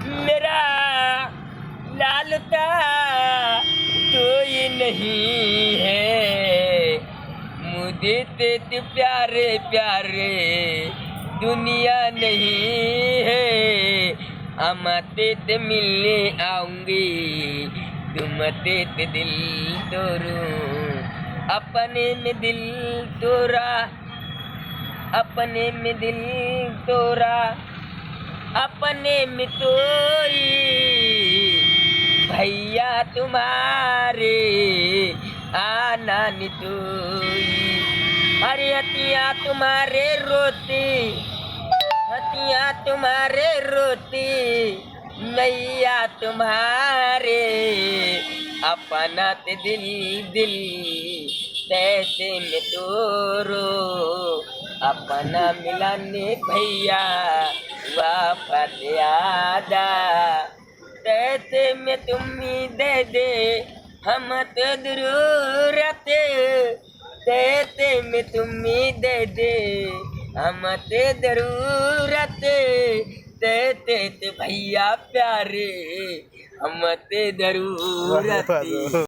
मेरा लालता कोई नहीं है, मुझे तेरे प्यारे प्यारे दुनिया नहीं है। हम तेरे मिलने आऊंगी, तुम तेरे दिल तोड़ूं, अपने में दिल तोड़ा, अपने में दिल तोड़ा, अपने में तोई भैया तुम्हारे आना नि तोई। अरे हतिया तुम्हारे रोती, हतिया तुम्हारे रोती, मैया तुम्हारे अपना ते दिल दिल तैसे में तोरो, अपना मिलाने भैया वापस आजा। तैसे में तुम ही दे दे हम तो जरूरत, तैसे में तुम ही दे दे हम तो जरूरत, तैसे भैया प्यारे हम तो जरूरत।